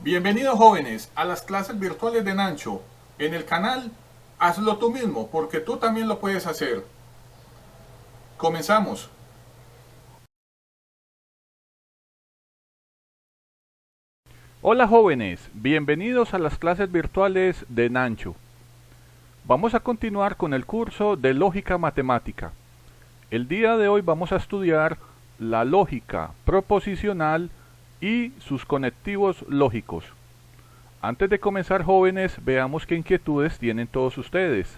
Bienvenidos jóvenes a las clases virtuales de Nancho. En el canal Hazlo tú mismo porque tú también lo puedes hacer. Comenzamos. Hola jóvenes, bienvenidos a las clases virtuales de Nancho. Vamos a continuar con el curso de lógica matemática. El día de hoy vamos a estudiar la lógica proposicional y sus conectivos lógicos. Antes de comenzar jóvenes, veamos qué inquietudes tienen todos ustedes.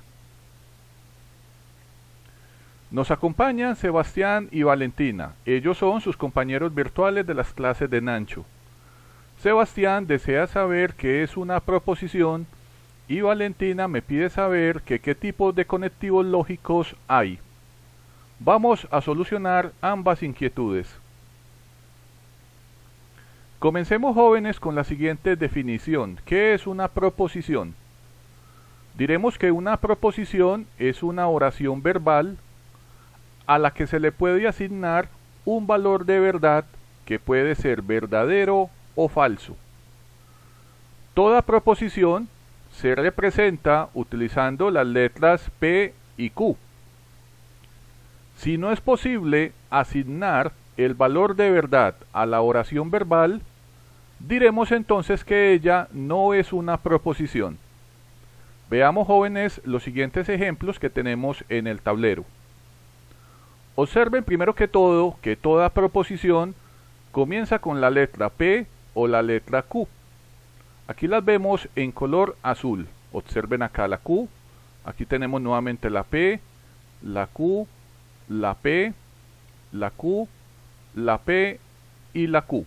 Nos acompañan Sebastián y Valentina. Ellos son sus compañeros virtuales de las clases de Nancho. Sebastián desea saber qué es una proposición y Valentina me pide saber qué tipos de conectivos lógicos hay. Vamos a solucionar ambas inquietudes. Comencemos jóvenes con la siguiente definición. ¿Qué es una proposición? Diremos que una proposición es una oración verbal a la que se le puede asignar un valor de verdad que puede ser verdadero o falso. Toda proposición se representa utilizando las letras P y Q. Si no es posible asignar el valor de verdad a la oración verbal, diremos entonces que ella no es una proposición. Veamos jóvenes los siguientes ejemplos que tenemos en el tablero. Observen primero que todo que toda proposición comienza con la letra P o la letra Q. Aquí las vemos en color azul. Observen acá la Q. Aquí tenemos nuevamente la P, la Q, la P, la Q, la P y la Q.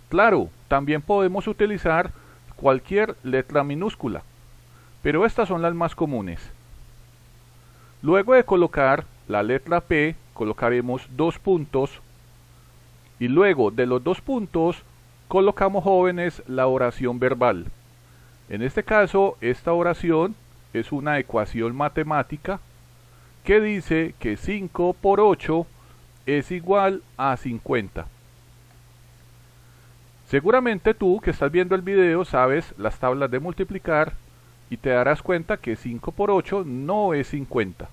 Claro, también podemos utilizar cualquier letra minúscula, pero estas son las más comunes. Luego de colocar la letra P, colocaremos dos puntos y luego de los dos puntos colocamos jóvenes la oración verbal. En este caso, esta oración es una ecuación matemática que dice que 5 por 8 es igual a 50. Seguramente tú que estás viendo el video sabes las tablas de multiplicar y te darás cuenta que 5 por 8 no es 50.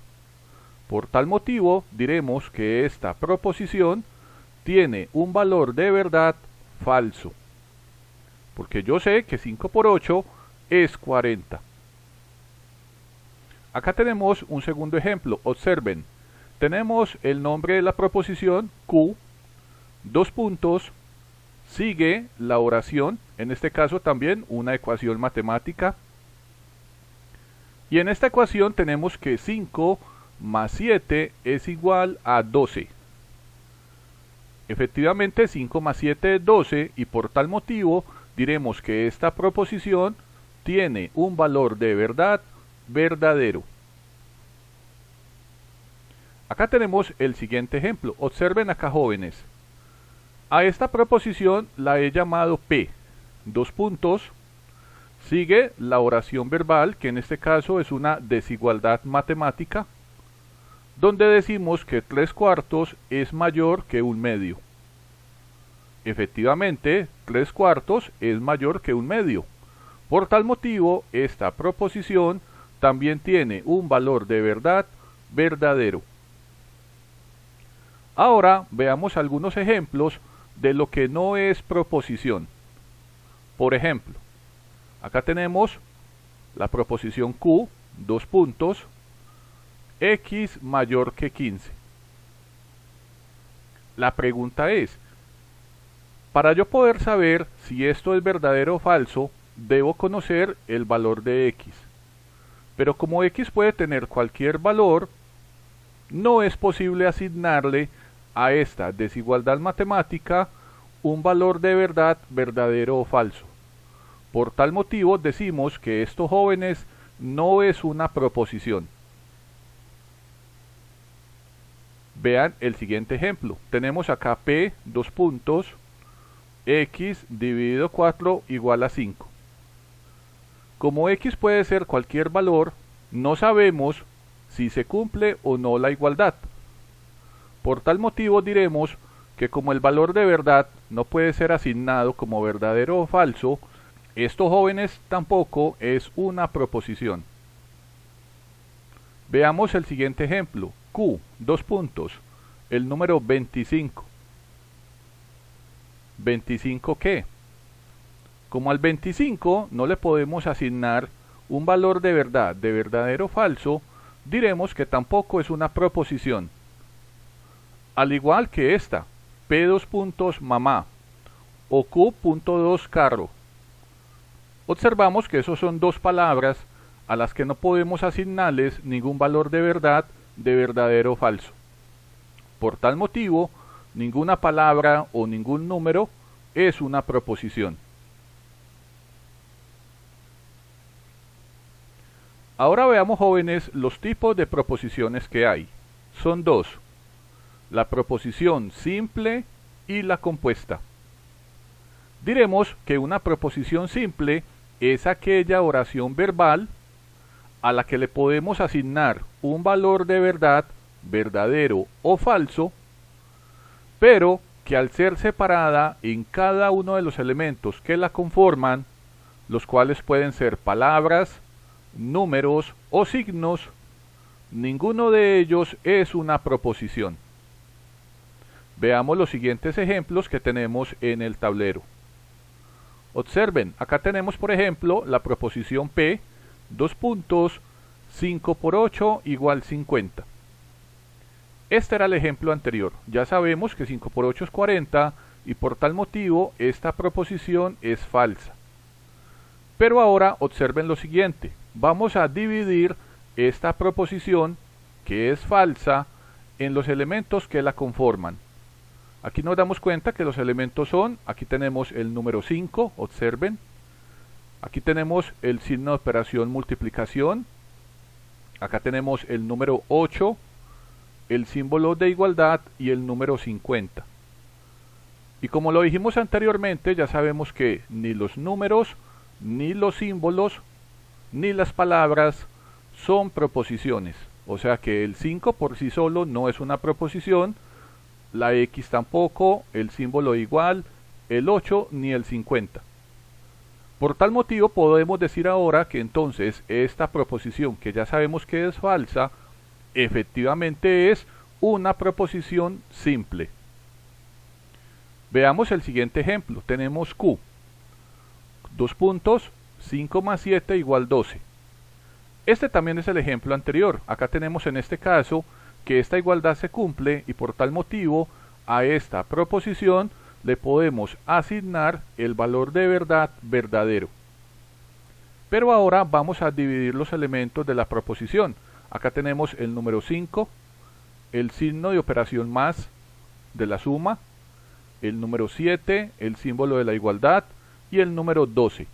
Por tal motivo diremos que esta proposición tiene un valor de verdad falso. Porque yo sé que 5 por 8 es 40. Acá tenemos un segundo ejemplo. Observen. Tenemos el nombre de la proposición Q, dos puntos, sigue la oración, en este caso también una ecuación matemática. Y en esta ecuación tenemos que 5 más 7 es igual a 12. Efectivamente 5 más 7 es 12 y por tal motivo diremos que esta proposición tiene un valor de verdad verdadero. Acá tenemos el siguiente ejemplo. Observen acá jóvenes. A esta proposición la he llamado P. Dos puntos. Sigue la oración verbal, que en este caso es una desigualdad matemática, donde decimos que 3/4 es mayor que 1/2. Efectivamente, 3/4 es mayor que 1/2. Por tal motivo, esta proposición también tiene un valor de verdad verdadero. Ahora veamos algunos ejemplos de lo que no es proposición. Por ejemplo, acá tenemos la proposición Q, dos puntos, X mayor que 15. La pregunta es, para yo poder saber si esto es verdadero o falso, debo conocer el valor de X. Pero como X puede tener cualquier valor, no es posible asignarle a esta desigualdad matemática un valor de verdad verdadero o falso. Por tal motivo decimos que esto jóvenes no es una proposición. Vean el siguiente ejemplo. Tenemos acá P, dos puntos, X dividido 4 igual a 5. Como X puede ser cualquier valor, no sabemos si se cumple o no la igualdad. Por tal motivo diremos que como el valor de verdad no puede ser asignado como verdadero o falso, esto, jóvenes, tampoco es una proposición. Veamos el siguiente ejemplo. Q, el número 25. ¿25 qué? Como al 25 no le podemos asignar un valor de verdad, de verdadero o falso, diremos que tampoco es una proposición. Al igual que esta, P mamá o Q.2 carro. Observamos que esos son dos palabras a las que no podemos asignarles ningún valor de verdad, de verdadero o falso. Por tal motivo, ninguna palabra o ningún número es una proposición. Ahora veamos, jóvenes, los tipos de proposiciones que hay. Son dos: la proposición simple y la compuesta. Diremos que una proposición simple es aquella oración verbal a la que le podemos asignar un valor de verdad, verdadero o falso, pero que al ser separada en cada uno de los elementos que la conforman, los cuales pueden ser palabras, números o signos, ninguno de ellos es una proposición. Veamos los siguientes ejemplos que tenemos en el tablero. Observen, acá tenemos por ejemplo la proposición P, 5 por 8 igual 50. Este era el ejemplo anterior. Ya sabemos que 5 por 8 es 40 y por tal motivo esta proposición es falsa. Pero ahora observen lo siguiente. Vamos a dividir esta proposición, que es falsa, en los elementos que la conforman. Aquí nos damos cuenta que los elementos son, aquí tenemos el número 5, observen. Aquí tenemos el signo de operación multiplicación. Acá tenemos el número 8, el símbolo de igualdad y el número 50. Y como lo dijimos anteriormente, ya sabemos que ni los números, ni los símbolos, ni las palabras son proposiciones. O sea que el 5 por sí solo no es una proposición, la X tampoco, el símbolo igual, el 8 ni el 50. Por tal motivo podemos decir ahora que entonces esta proposición, que ya sabemos que es falsa, efectivamente es una proposición simple. Veamos el siguiente ejemplo. Tenemos Q, 5 más 7 igual 12. Este también es el ejemplo anterior. Acá tenemos en este caso que esta igualdad se cumple y por tal motivo a esta proposición le podemos asignar el valor de verdad verdadero. Pero ahora vamos a dividir los elementos de la proposición. Acá tenemos el número 5, el signo de operación más de la suma, el número 7, el símbolo de la igualdad y el número 12.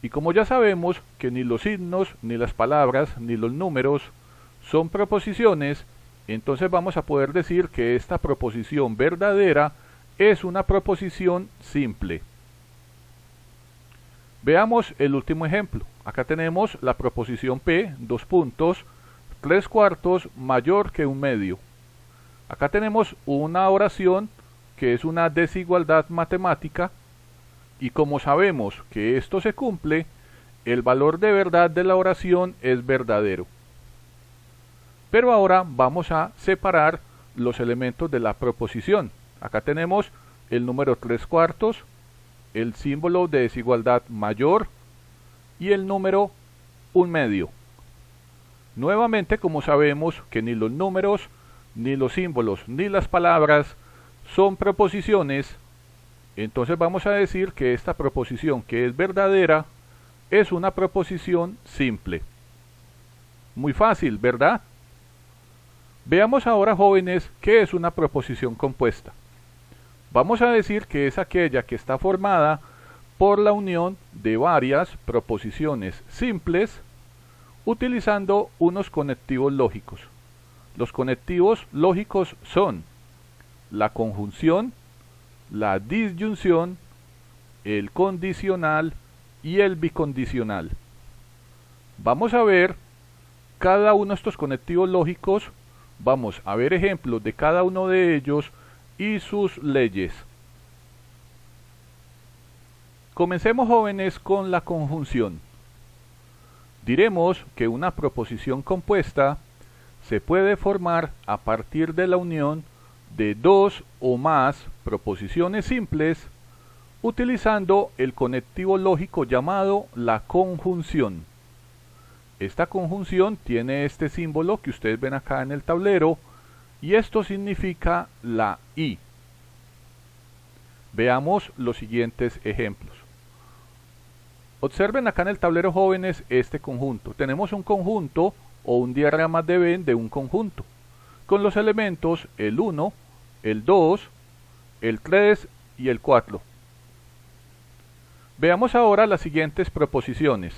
Y como ya sabemos que ni los signos, ni las palabras, ni los números son proposiciones, entonces vamos a poder decir que esta proposición verdadera es una proposición simple. Veamos el último ejemplo. Acá tenemos la proposición P, 3/4 mayor que 1/2. Acá tenemos una oración que es una desigualdad matemática y como sabemos que esto se cumple, el valor de verdad de la oración es verdadero. Pero ahora vamos a separar los elementos de la proposición. Acá tenemos el número 3/4, el símbolo de desigualdad mayor y el número 1/2. Nuevamente, como sabemos que ni los números, ni los símbolos, ni las palabras son proposiciones, entonces vamos a decir que esta proposición, que es verdadera, es una proposición simple. Muy fácil, ¿verdad? Veamos ahora, jóvenes, qué es una proposición compuesta. Vamos a decir que es aquella que está formada por la unión de varias proposiciones simples utilizando unos conectivos lógicos. Los conectivos lógicos son la conjunción, la disyunción, el condicional y el bicondicional. Vamos a ver cada uno de estos conectivos lógicos. Vamos a ver ejemplos de cada uno de ellos y sus leyes. Comencemos, jóvenes, con la conjunción. Diremos que una proposición compuesta se puede formar a partir de la unión de dos o más proposiciones simples utilizando el conectivo lógico llamado la conjunción. Esta conjunción tiene este símbolo que ustedes ven acá en el tablero y esto significa la y. Veamos los siguientes ejemplos. Observen acá en el tablero, jóvenes, este conjunto. Tenemos un conjunto o un diagrama de Venn de un conjunto, con los elementos el 1, el 2, el 3 y el 4. Veamos ahora las siguientes proposiciones.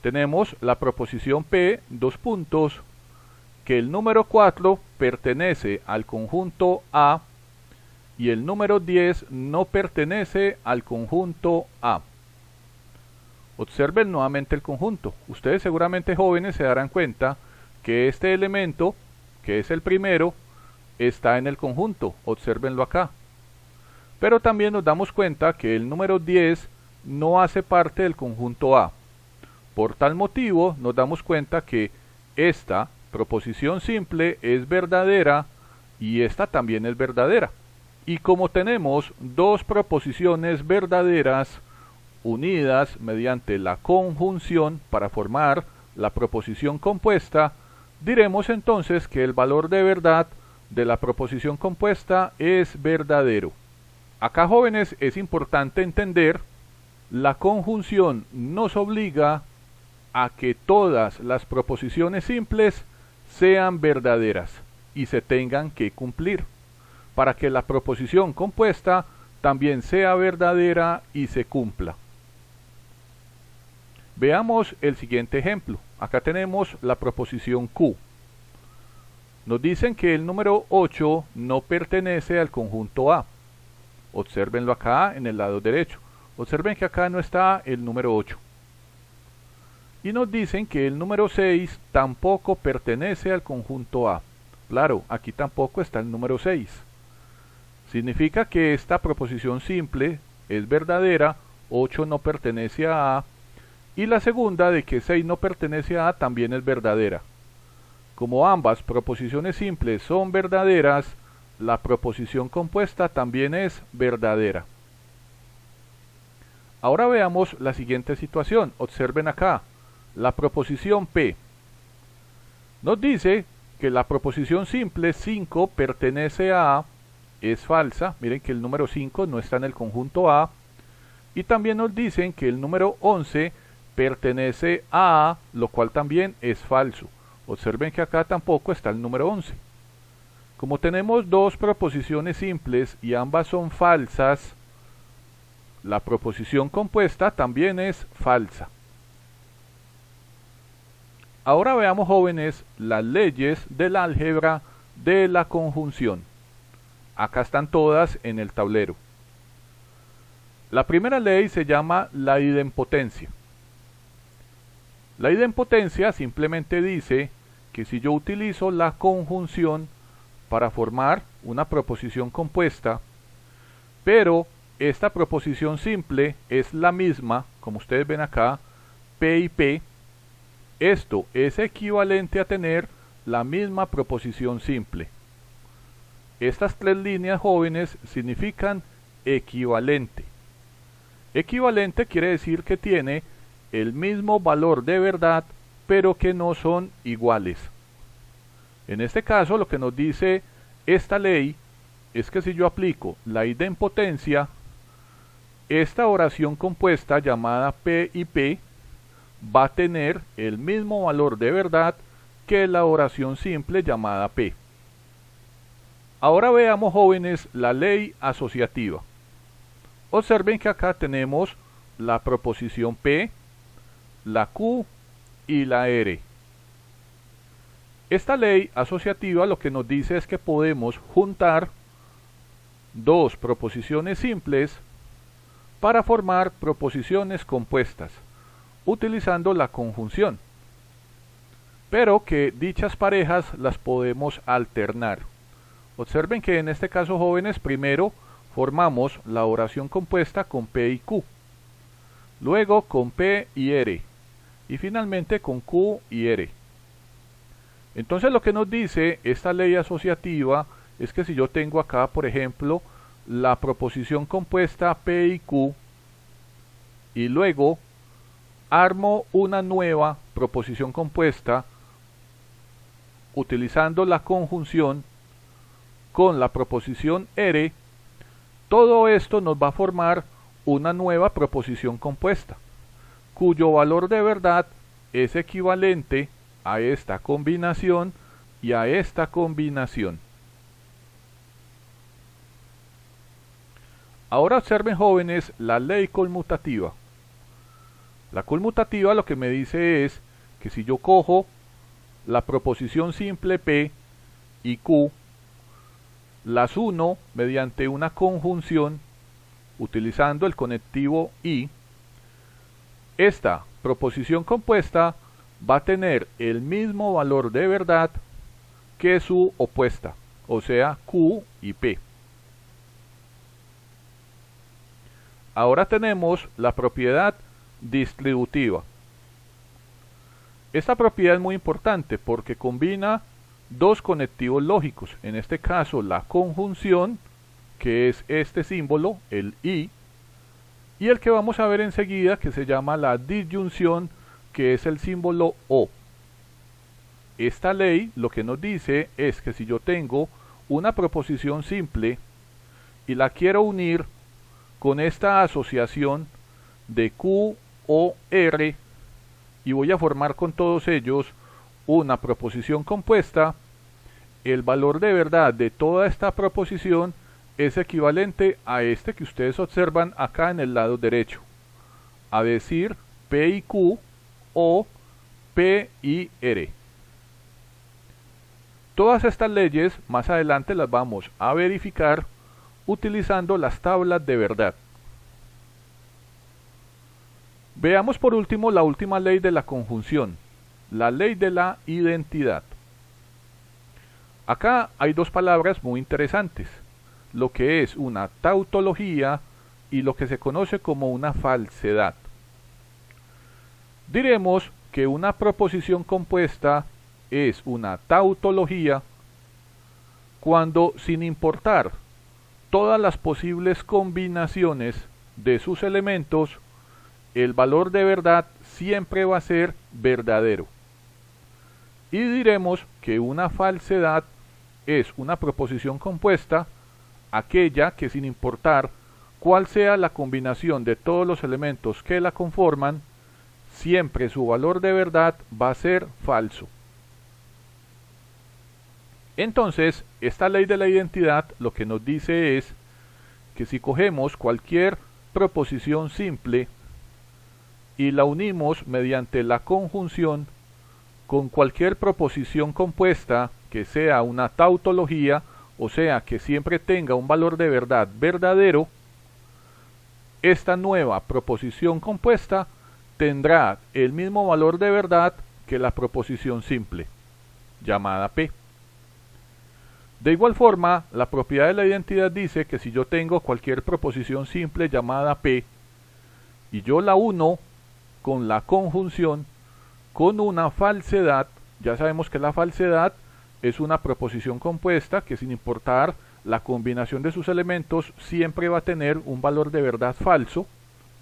Tenemos la proposición P, que el número 4 pertenece al conjunto A y el número 10 no pertenece al conjunto A. Observen nuevamente el conjunto. Ustedes seguramente, jóvenes, se darán cuenta que este elemento, que es el primero, está en el conjunto. Obsérvenlo acá. Pero también nos damos cuenta que el número 10 no hace parte del conjunto A. Por tal motivo, nos damos cuenta que esta proposición simple es verdadera y esta también es verdadera. Y como tenemos dos proposiciones verdaderas unidas mediante la conjunción para formar la proposición compuesta, diremos entonces que el valor de verdad de la proposición compuesta es verdadero. Acá, jóvenes, es importante entender, la conjunción nos obliga a que todas las proposiciones simples sean verdaderas y se tengan que cumplir, para que la proposición compuesta también sea verdadera y se cumpla. Veamos el siguiente ejemplo. Acá tenemos la proposición Q. Nos dicen que el número 8 no pertenece al conjunto A. Obsérvenlo acá en el lado derecho. Observen que acá no está el número 8. Y nos dicen que el número 6 tampoco pertenece al conjunto A. Claro, aquí tampoco está el número 6. Significa que esta proposición simple es verdadera, 8 no pertenece a A, y la segunda de que 6 no pertenece a A también es verdadera. Como ambas proposiciones simples son verdaderas, la proposición compuesta también es verdadera. Ahora veamos la siguiente situación. Observen acá, la proposición P. Nos dice que la proposición simple 5 pertenece a A, es falsa. Miren que el número 5 no está en el conjunto A. Y también nos dicen que el número 11 pertenece a A, lo cual también es falso. Observen que acá tampoco está el número 11. Como tenemos dos proposiciones simples y ambas son falsas, la proposición compuesta también es falsa. Ahora veamos, jóvenes, las leyes del álgebra de la conjunción. Acá están todas en el tablero. La primera ley se llama la idempotencia. La idempotencia simplemente dice que si yo utilizo la conjunción para formar una proposición compuesta, pero esta proposición simple es la misma, como ustedes ven acá, P y P, esto es equivalente a tener la misma proposición simple. Estas tres líneas, jóvenes, significan equivalente. Equivalente quiere decir que tiene el mismo valor de verdad, pero que no son iguales. En este caso, lo que nos dice esta ley es que si yo aplico la idempotencia, esta oración compuesta llamada P y P va a tener el mismo valor de verdad que la oración simple llamada P. Ahora veamos, jóvenes, la ley asociativa. Observen que acá tenemos la proposición P, la Q y la R. Esta ley asociativa lo que nos dice es que podemos juntar dos proposiciones simples para formar proposiciones compuestas, utilizando la conjunción, pero que dichas parejas las podemos alternar. Observen que en este caso, jóvenes, primero formamos la oración compuesta con P y Q, luego con P y R, y finalmente con Q y R. Entonces lo que nos dice esta ley asociativa es que si yo tengo acá, por ejemplo, la proposición compuesta P y Q, y luego armo una nueva proposición compuesta utilizando la conjunción con la proposición R, todo esto nos va a formar una nueva proposición compuesta, cuyo valor de verdad es equivalente a esta combinación y a esta combinación. Ahora observen, jóvenes, la ley conmutativa. La conmutativa lo que me dice es que si yo cojo la proposición simple P y Q, las uno mediante una conjunción utilizando el conectivo y, esta proposición compuesta va a tener el mismo valor de verdad que su opuesta, o sea, Q y P. Ahora tenemos la propiedad distributiva. Esta propiedad es muy importante porque combina dos conectivos lógicos, en este caso la conjunción, que es este símbolo, el y el que vamos a ver enseguida, que se llama la disyunción, que es el símbolo o. Esta ley lo que nos dice es que si yo tengo una proposición simple y la quiero unir con esta asociación de Q o R, y voy a formar con todos ellos una proposición compuesta, el valor de verdad de toda esta proposición es equivalente a este que ustedes observan acá en el lado derecho, a decir P y Q o P y R. Todas estas leyes más adelante las vamos a verificar utilizando las tablas de verdad. Veamos por último la última ley de la conjunción, la ley de la identidad. Acá hay dos palabras muy interesantes, lo que es una tautología y lo que se conoce como una falsedad. Diremos que una proposición compuesta es una tautología cuando, sin importar todas las posibles combinaciones de sus elementos, el valor de verdad siempre va a ser verdadero. Y diremos que una falsedad es una proposición compuesta, aquella que sin importar cuál sea la combinación de todos los elementos que la conforman, siempre su valor de verdad va a ser falso. Entonces, esta ley de la identidad lo que nos dice es que si cogemos cualquier proposición simple y la unimos mediante la conjunción con cualquier proposición compuesta que sea una tautología, o sea que siempre tenga un valor de verdad verdadero, esta nueva proposición compuesta tendrá el mismo valor de verdad que la proposición simple, llamada P. De igual forma, la propiedad de la identidad dice que si yo tengo cualquier proposición simple llamada P y yo la uno con la conjunción con una falsedad, ya sabemos que la falsedad es una proposición compuesta que sin importar la combinación de sus elementos siempre va a tener un valor de verdad falso.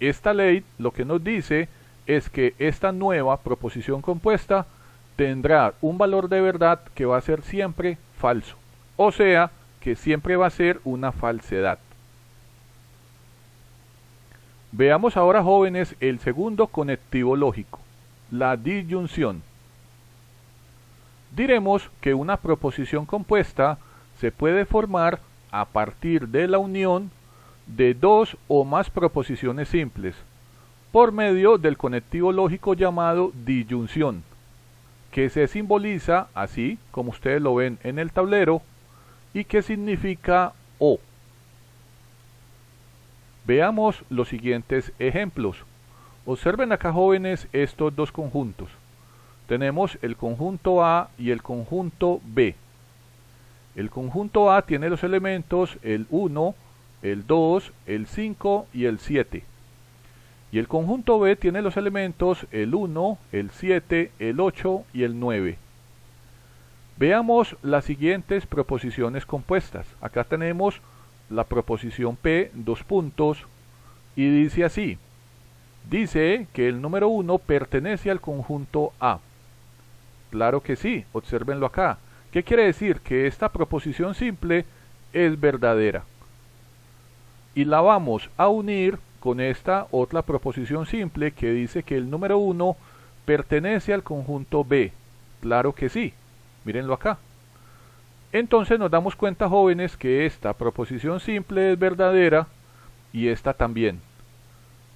Esta ley lo que nos dice es que esta nueva proposición compuesta tendrá un valor de verdad que va a ser siempre falso, o sea que siempre va a ser una falsedad. Veamos ahora, jóvenes, el segundo conectivo lógico, la disyunción. Diremos que una proposición compuesta se puede formar a partir de la unión de dos o más proposiciones simples, por medio del conectivo lógico llamado disyunción, que se simboliza así como ustedes lo ven en el tablero y que significa o. Veamos los siguientes ejemplos. Observen acá, jóvenes, estos dos conjuntos. Tenemos el conjunto A y el conjunto B. El conjunto A tiene los elementos el 1, el 2, el 5 y el 7. Y el conjunto B tiene los elementos el 1, el 7, el 8 y el 9. Veamos las siguientes proposiciones compuestas. Acá tenemos la proposición P, dos puntos, y dice así. Dice que el número 1 pertenece al conjunto A. Claro que sí, obsérvenlo acá. ¿Qué quiere decir? Que esta proposición simple es verdadera. Y la vamos a unir con esta otra proposición simple que dice que el número 1 pertenece al conjunto B. Claro que sí, mírenlo acá. Entonces nos damos cuenta, jóvenes, que esta proposición simple es verdadera y esta también.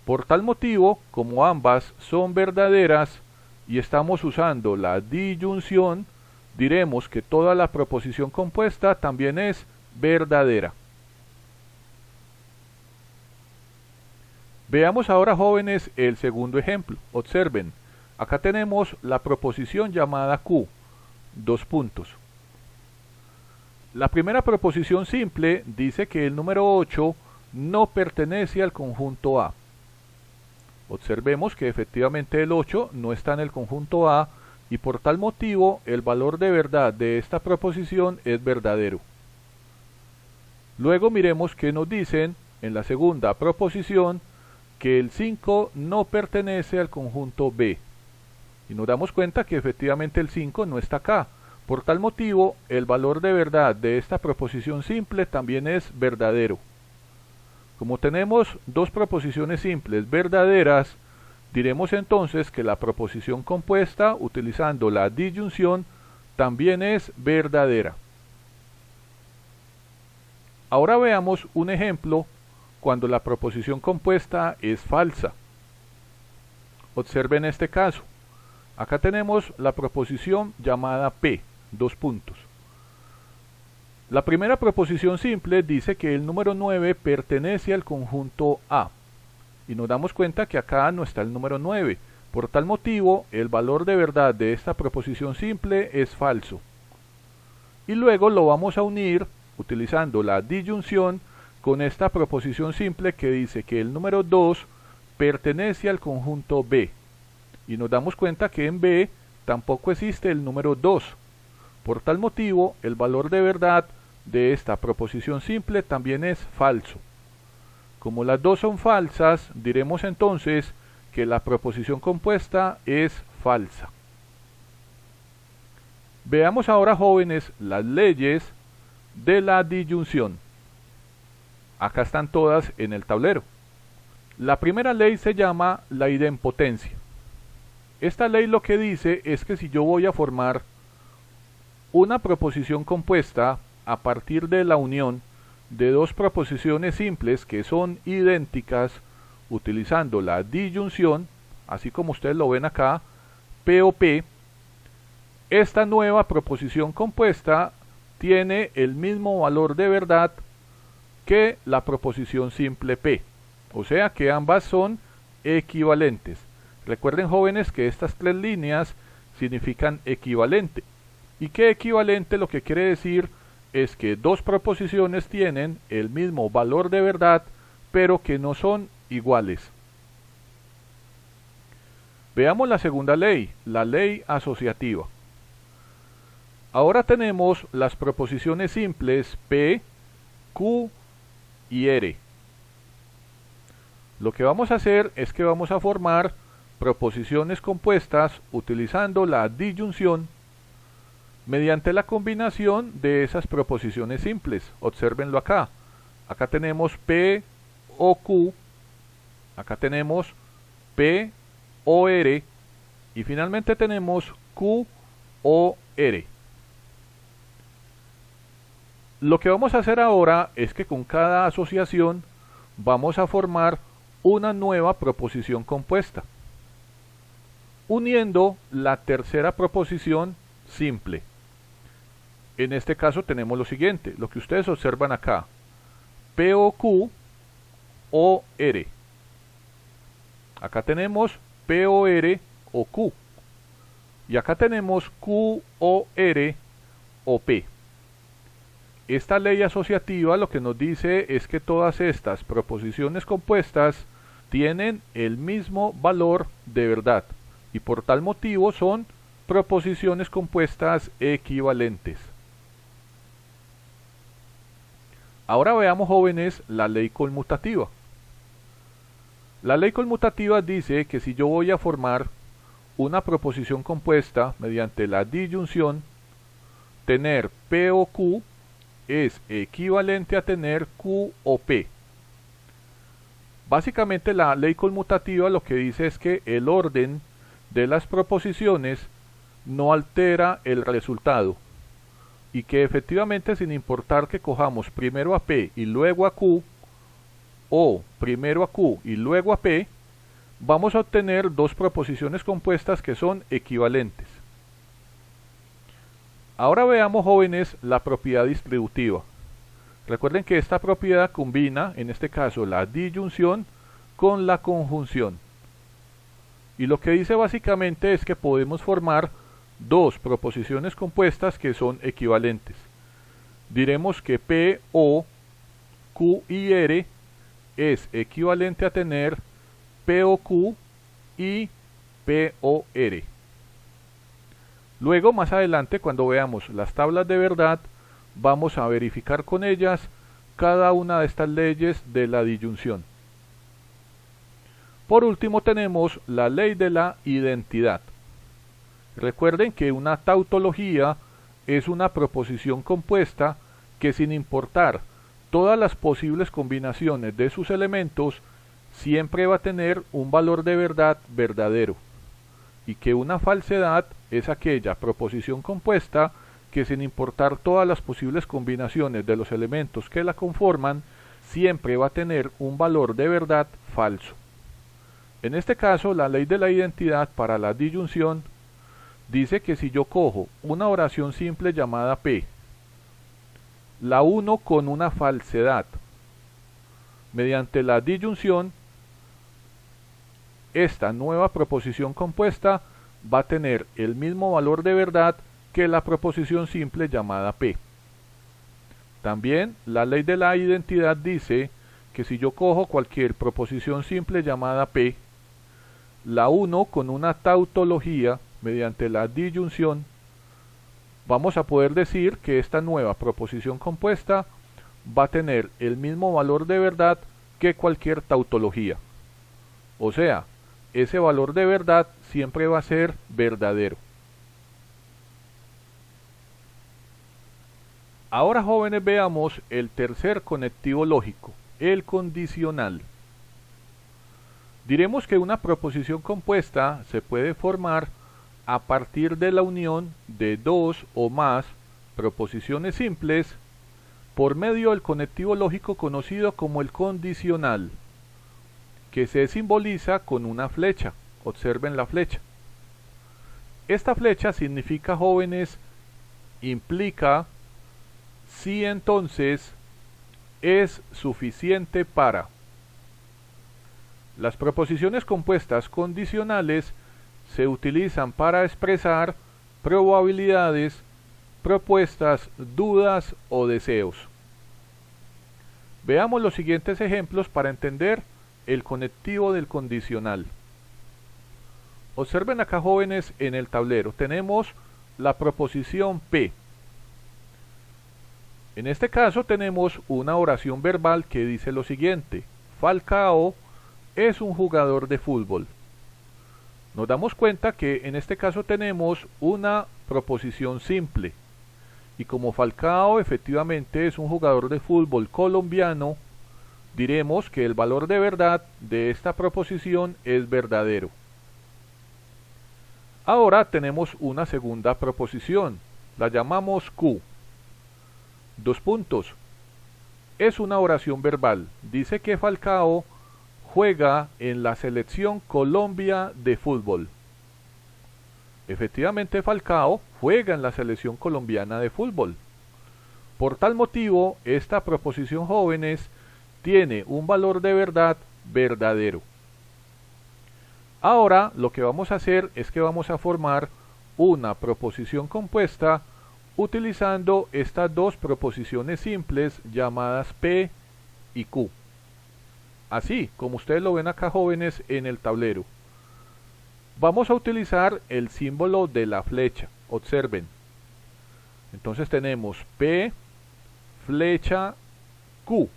Por tal motivo, como ambas son verdaderas y estamos usando la disyunción, diremos que toda la proposición compuesta también es verdadera. Veamos ahora, jóvenes, el segundo ejemplo. Observen, acá tenemos la proposición llamada Q, dos puntos. La primera proposición simple dice que el número 8 no pertenece al conjunto A. Observemos que efectivamente el 8 no está en el conjunto A y por tal motivo el valor de verdad de esta proposición es verdadero. Luego miremos que nos dicen en la segunda proposición que el 5 no pertenece al conjunto B. Y nos damos cuenta que efectivamente el 5 no está acá. Por tal motivo, el valor de verdad de esta proposición simple también es verdadero. Como tenemos dos proposiciones simples verdaderas, diremos entonces que la proposición compuesta, utilizando la disyunción, también es verdadera. Ahora veamos un ejemplo cuando la proposición compuesta es falsa. Observen este caso. Acá tenemos la proposición llamada P, dos puntos. La primera proposición simple dice que el número 9 pertenece al conjunto A. Y nos damos cuenta que acá no está el número 9. Por tal motivo, el valor de verdad de esta proposición simple es falso. Y luego lo vamos a unir, utilizando la disyunción, con esta proposición simple que dice que el número 2 pertenece al conjunto B. Y nos damos cuenta que en B tampoco existe el número 2. Por tal motivo, el valor de verdad de esta proposición simple también es falso. Como las dos son falsas, diremos entonces que la proposición compuesta es falsa. Veamos ahora, jóvenes, las leyes de la disyunción. Acá están todas en el tablero. La primera ley se llama la idempotencia. Esta ley lo que dice es que si yo voy a formar una proposición compuesta a partir de la unión de dos proposiciones simples que son idénticas utilizando la disyunción, así como ustedes lo ven acá, P o P, esta nueva proposición compuesta tiene el mismo valor de verdad que la proposición simple P, o sea que ambas son equivalentes. Recuerden, jóvenes, que estas tres líneas significan equivalente, y que equivalente lo que quiere decir es que dos proposiciones tienen el mismo valor de verdad, pero que no son iguales. Veamos la segunda ley, la ley asociativa. Ahora tenemos las proposiciones simples P, Q y R. Lo que vamos a hacer es que vamos a formar proposiciones compuestas utilizando la disyunción mediante la combinación de esas proposiciones simples. Obsérvenlo acá. Acá tenemos P o Q, acá tenemos P o R y finalmente tenemos Q o R. Lo que vamos a hacer ahora es que con cada asociación vamos a formar una nueva proposición compuesta, uniendo la tercera proposición simple. En este caso tenemos lo siguiente, lo que ustedes observan acá, P o Q o R. Acá tenemos P o R o Q. Y acá tenemos Q o R o P. Esta ley asociativa lo que nos dice es que todas estas proposiciones compuestas tienen el mismo valor de verdad y por tal motivo son proposiciones compuestas equivalentes. Ahora veamos, jóvenes, la ley conmutativa. La ley conmutativa dice que si yo voy a formar una proposición compuesta mediante la disyunción, tener P o Q es equivalente a tener Q o P. Básicamente la ley conmutativa lo que dice es que el orden de las proposiciones no altera el resultado y que efectivamente, sin importar que cojamos primero a P y luego a Q o primero a Q y luego a P, vamos a obtener dos proposiciones compuestas que son equivalentes. Ahora veamos, jóvenes, la propiedad distributiva. Recuerden que esta propiedad combina, en este caso, la disyunción con la conjunción. Y lo que dice básicamente es que podemos formar dos proposiciones compuestas que son equivalentes. Diremos que P o Q y R es equivalente a tener P o Q y P o R. Luego, más adelante, cuando veamos las tablas de verdad, vamos a verificar con ellas cada una de estas leyes de la disyunción. Por último, tenemos la ley de la identidad. Recuerden que una tautología es una proposición compuesta que, sin importar todas las posibles combinaciones de sus elementos, siempre va a tener un valor de verdad verdadero, y que una falsedad es aquella proposición compuesta que, sin importar todas las posibles combinaciones de los elementos que la conforman, siempre va a tener un valor de verdad falso. En este caso, la ley de la identidad para la disyunción dice que si yo cojo una oración simple llamada P, la uno con una falsedad, mediante la disyunción, esta nueva proposición compuesta va a tener el mismo valor de verdad que la proposición simple llamada P. También la ley de la identidad dice que si yo cojo cualquier proposición simple llamada P, la uno con una tautología mediante la disyunción, vamos a poder decir que esta nueva proposición compuesta va a tener el mismo valor de verdad que cualquier tautología. O sea, ese valor de verdad siempre va a ser verdadero. Ahora, jóvenes, veamos el tercer conectivo lógico, el condicional. Diremos que una proposición compuesta se puede formar a partir de la unión de dos o más proposiciones simples por medio del conectivo lógico conocido como el condicional, que se simboliza con una flecha. Observen la flecha. Esta flecha significa, jóvenes, implica si entonces es suficiente para. Las proposiciones compuestas condicionales se utilizan para expresar probabilidades, propuestas, dudas o deseos. Veamos los siguientes ejemplos para entender el conectivo del condicional. Observen acá, jóvenes, en el tablero tenemos la proposición P. En este caso tenemos una oración verbal que dice lo siguiente: Falcao es un jugador de fútbol. Nos damos cuenta que en este caso tenemos una proposición simple, y como Falcao efectivamente es un jugador de fútbol colombiano, diremos que el valor de verdad de esta proposición es verdadero. Ahora tenemos una segunda proposición, la llamamos Q. Dos puntos. Es una oración verbal. Dice que Falcao juega en la selección Colombia de fútbol. Efectivamente, Falcao juega en la selección colombiana de fútbol. Por tal motivo, esta proposición, jóvenes, tiene un valor de verdad verdadero. Ahora lo que vamos a hacer es que vamos a formar una proposición compuesta utilizando estas dos proposiciones simples llamadas P y Q. Así como ustedes lo ven acá, jóvenes, en el tablero. Vamos a utilizar el símbolo de la flecha. Observen. Entonces tenemos P, flecha, Q.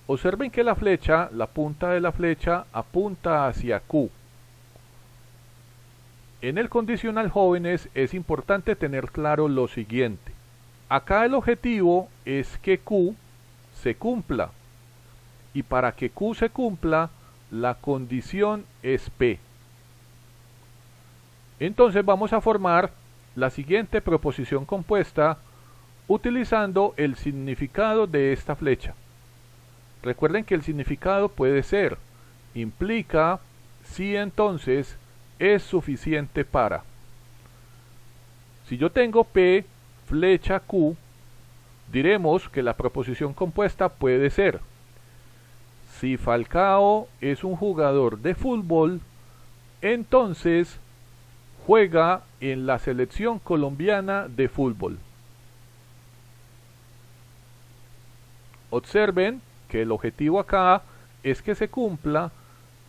Observen que la flecha, la punta de la flecha, apunta hacia Q. En el condicional, jóvenes, es importante tener claro lo siguiente. Acá el objetivo es que Q se cumpla. Y para que Q se cumpla, la condición es P. Entonces vamos a formar la siguiente proposición compuesta utilizando el significado de esta flecha. Recuerden que el significado puede ser, implica, si entonces, es suficiente para. Si yo tengo P, flecha, Q, diremos que la proposición compuesta puede ser: si Falcao es un jugador de fútbol, entonces juega en la selección colombiana de fútbol. Observen que el objetivo acá es que se cumpla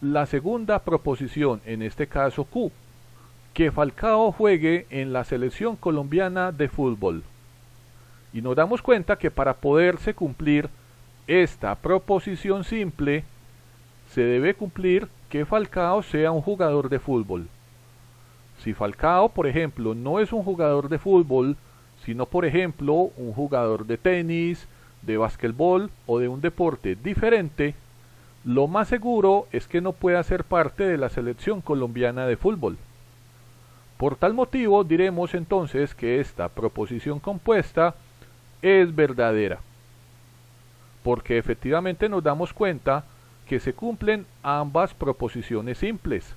la segunda proposición, en este caso Q, que Falcao juegue en la selección colombiana de fútbol. Y nos damos cuenta que para poderse cumplir esta proposición simple, se debe cumplir que Falcao sea un jugador de fútbol. Si Falcao, por ejemplo, no es un jugador de fútbol, sino por ejemplo un jugador de tenis, de básquetbol o de un deporte diferente, lo más seguro es que no pueda ser parte de la selección colombiana de fútbol. Por tal motivo diremos entonces que esta proposición compuesta es verdadera, porque efectivamente nos damos cuenta que se cumplen ambas proposiciones simples.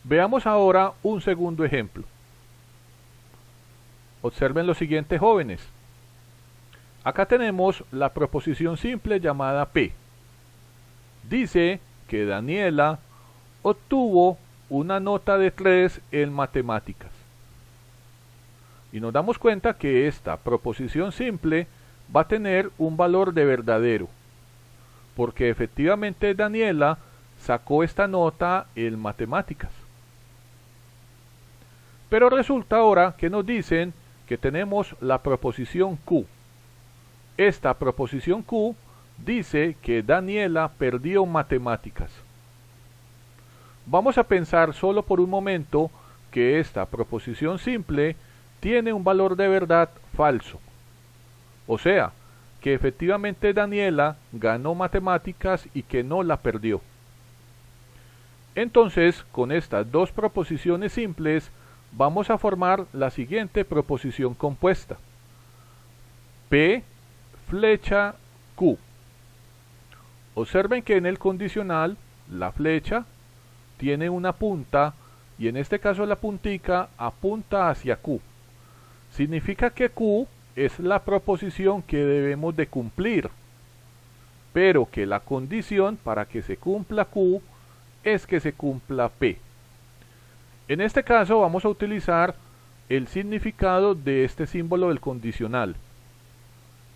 Veamos ahora un segundo ejemplo. Observen lo siguiente, jóvenes. Acá tenemos la proposición simple llamada P. Dice que Daniela obtuvo una nota de 3 en matemáticas. Y nos damos cuenta que esta proposición simple va a tener un valor de verdadero, porque efectivamente Daniela sacó esta nota en matemáticas. Pero resulta ahora que nos dicen que tenemos la proposición Q. Esta proposición Q dice que Daniela perdió matemáticas. Vamos a pensar solo por un momento que esta proposición simple tiene un valor de verdad falso. O sea, que efectivamente Daniela ganó matemáticas y que no la perdió. Entonces, con estas dos proposiciones simples, vamos a formar la siguiente proposición compuesta. P, flecha, Q. Observen que en el condicional, la flecha tiene una punta y en este caso la puntica apunta hacia Q. Significa que Q es la proposición que debemos de cumplir, pero que la condición para que se cumpla Q es que se cumpla P. En este caso vamos a utilizar el significado de este símbolo del condicional.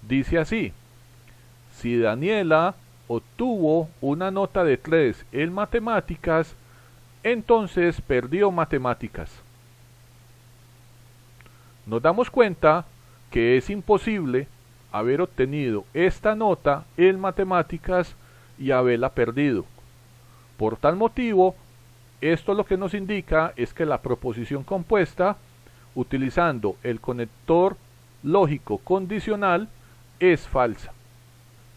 Dice así: si Daniela obtuvo una nota de 3 en matemáticas, entonces perdió matemáticas. Nos damos cuenta que es imposible haber obtenido esta nota en matemáticas y haberla perdido. Por tal motivo, esto lo que nos indica es que la proposición compuesta, utilizando el conector lógico condicional, es falsa.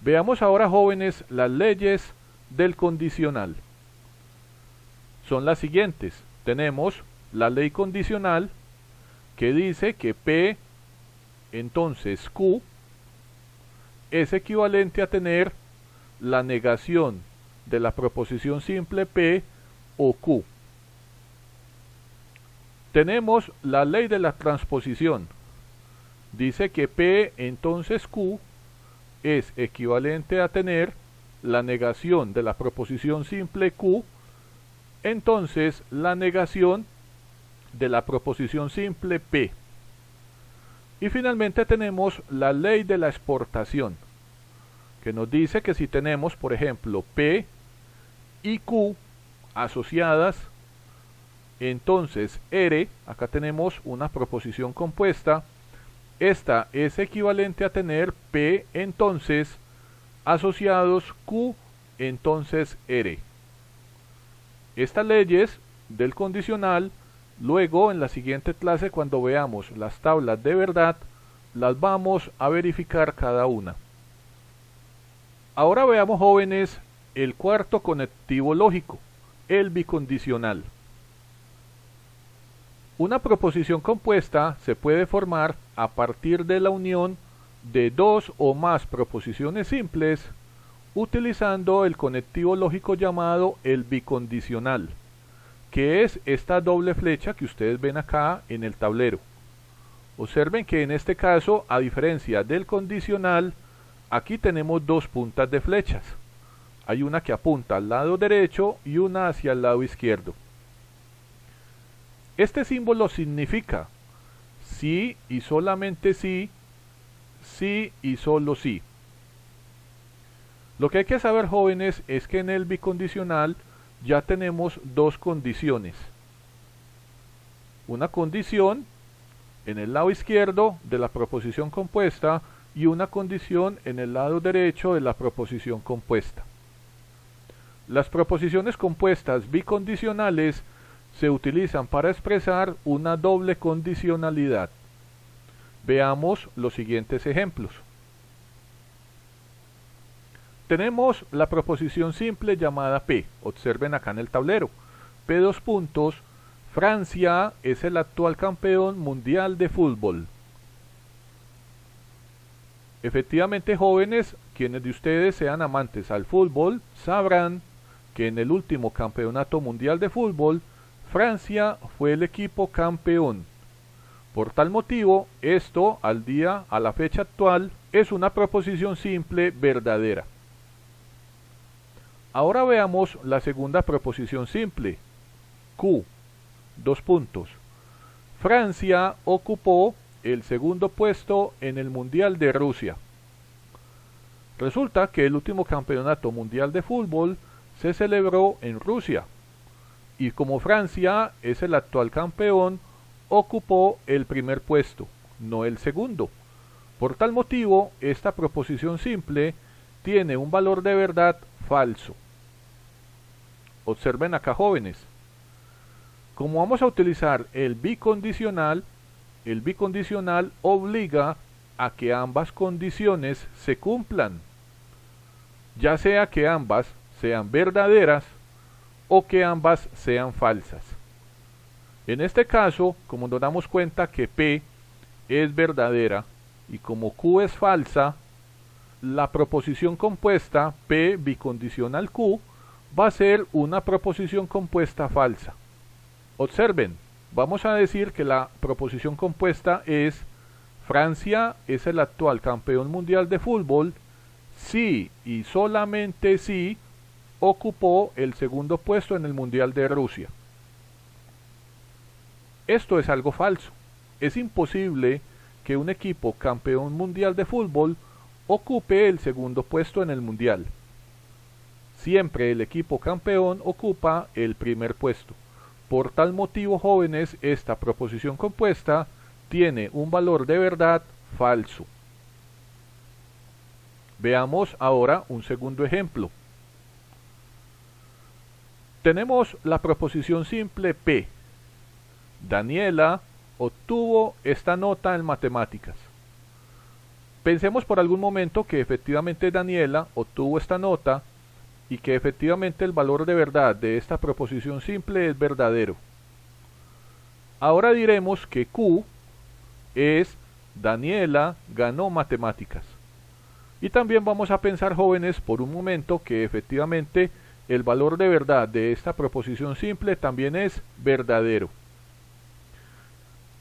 Veamos ahora, jóvenes, las leyes del condicional. Son las siguientes. Tenemos la ley condicional que dice que P, entonces Q, es equivalente a tener la negación de la proposición simple P o Q. Tenemos la ley de la transposición. Dice que P, entonces Q, es equivalente a tener la negación de la proposición simple Q, entonces la negación de la proposición simple P. Y finalmente tenemos la ley de la exportación, que nos dice que si tenemos, por ejemplo, P y Q asociadas, entonces R, acá tenemos una proposición compuesta, esta es equivalente a tener P entonces asociados Q entonces R. Estas leyes del condicional, luego en la siguiente clase cuando veamos las tablas de verdad, las vamos a verificar cada una. Ahora veamos, jóvenes, el cuarto conectivo lógico, el bicondicional. Una proposición compuesta se puede formar a partir de la unión de dos o más proposiciones simples utilizando el conectivo lógico llamado el bicondicional, que es esta doble flecha que ustedes ven acá en el tablero. Observen que en este caso, a diferencia del condicional, aquí tenemos dos puntas de flechas. Hay una que apunta al lado derecho y una hacia el lado izquierdo. Este símbolo significa sí y solamente sí, sí y solo sí. Lo que hay que saber, jóvenes, es que en el bicondicional ya tenemos dos condiciones. Una condición en el lado izquierdo de la proposición compuesta y una condición en el lado derecho de la proposición compuesta. Las proposiciones compuestas bicondicionales se utilizan para expresar una doble condicionalidad. Veamos los siguientes ejemplos. Tenemos la proposición simple llamada P. Observen acá en el tablero. P dos puntos. Francia es el actual campeón mundial de fútbol. Efectivamente, jóvenes, quienes de ustedes sean amantes al fútbol, sabrán que en el último campeonato mundial de fútbol, Francia fue el equipo campeón. Por tal motivo, esto a la fecha actual, es una proposición simple verdadera. Ahora veamos la segunda proposición simple. Q. Dos puntos. Francia ocupó el segundo puesto en el Mundial de Rusia. Resulta que el último campeonato mundial de fútbol se celebró en Rusia. Y como Francia es el actual campeón, ocupó el primer puesto, no el segundo. Por tal motivo, esta proposición simple tiene un valor de verdad falso. Observen acá, jóvenes. Como vamos a utilizar el bicondicional obliga a que ambas condiciones se cumplan, ya sea que ambas sean verdaderas o que ambas sean falsas. En este caso, como nos damos cuenta que P es verdadera y como Q es falsa, la proposición compuesta P bicondicional Q va a ser una proposición compuesta falsa. Observen, vamos a decir que la proposición compuesta es Francia es el actual campeón mundial de fútbol si y solamente si ocupó el segundo puesto en el Mundial de Rusia. Esto es algo falso. Es imposible que un equipo campeón mundial de fútbol ocupe el segundo puesto en el Mundial. Siempre el equipo campeón ocupa el primer puesto. Por tal motivo, jóvenes, esta proposición compuesta tiene un valor de verdad falso. Veamos ahora un segundo ejemplo. Tenemos la proposición simple P. Daniela obtuvo esta nota en matemáticas. Pensemos por algún momento que efectivamente Daniela obtuvo esta nota y que efectivamente el valor de verdad de esta proposición simple es verdadero. Ahora diremos que Q es Daniela ganó matemáticas. Y también vamos a pensar, jóvenes, por un momento que efectivamente el valor de verdad de esta proposición simple también es verdadero.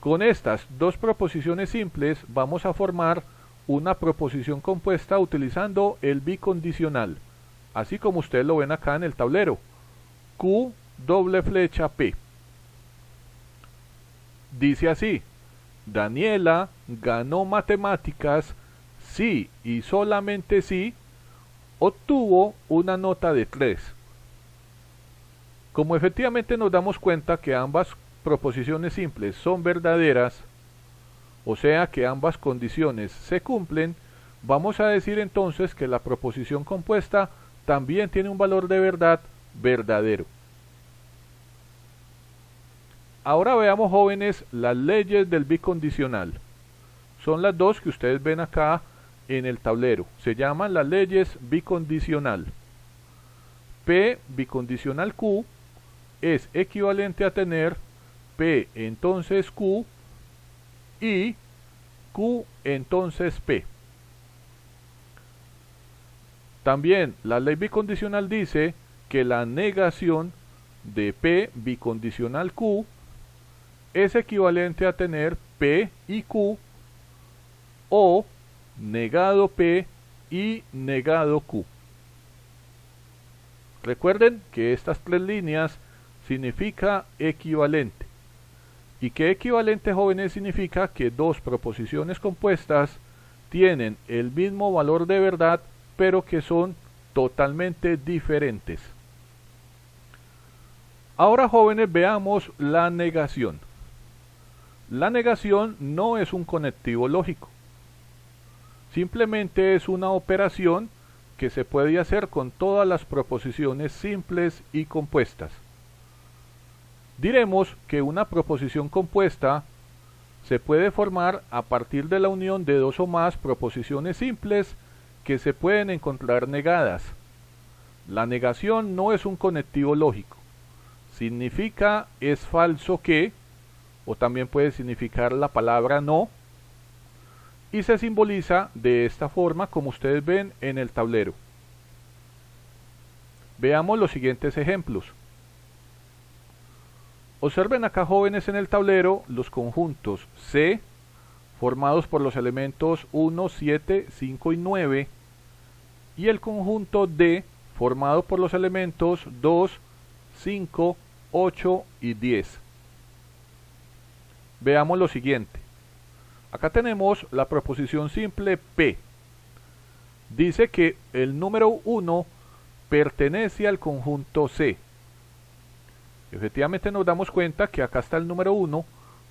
Con estas dos proposiciones simples vamos a formar una proposición compuesta utilizando el bicondicional, así como ustedes lo ven acá en el tablero. Q doble flecha P. Dice así: Daniela ganó matemáticas si y solamente si obtuvo una nota de 3. Como efectivamente nos damos cuenta que ambas proposiciones simples son verdaderas, o sea que ambas condiciones se cumplen, vamos a decir entonces que la proposición compuesta también tiene un valor de verdad verdadero. Ahora veamos, jóvenes, las leyes del bicondicional. Son las dos que ustedes ven acá en el tablero. Se llaman las leyes bicondicional. P bicondicional Q es equivalente a tener P entonces Q y Q entonces P. También la ley bicondicional dice que la negación de P bicondicional Q es equivalente a tener P y Q o negado P y negado Q. Recuerden que estas tres líneas significa equivalente. ¿Y qué equivalente, jóvenes? Significa que dos proposiciones compuestas tienen el mismo valor de verdad, pero que son totalmente diferentes. Ahora, jóvenes, veamos la negación. La negación no es un conectivo lógico. Simplemente es una operación que se puede hacer con todas las proposiciones simples y compuestas. Diremos que una proposición compuesta se puede formar a partir de la unión de dos o más proposiciones simples que se pueden encontrar negadas. La negación no es un conectivo lógico. Significa es falso que, o también puede significar la palabra no, y se simboliza de esta forma como ustedes ven en el tablero. Veamos los siguientes ejemplos. Observen acá, jóvenes, en el tablero los conjuntos C, formados por los elementos 1, 7, 5 y 9, y el conjunto D, formado por los elementos 2, 5, 8 y 10. Veamos lo siguiente. Acá tenemos la proposición simple P. Dice que el número 1 pertenece al conjunto C. Efectivamente nos damos cuenta que acá está el número 1,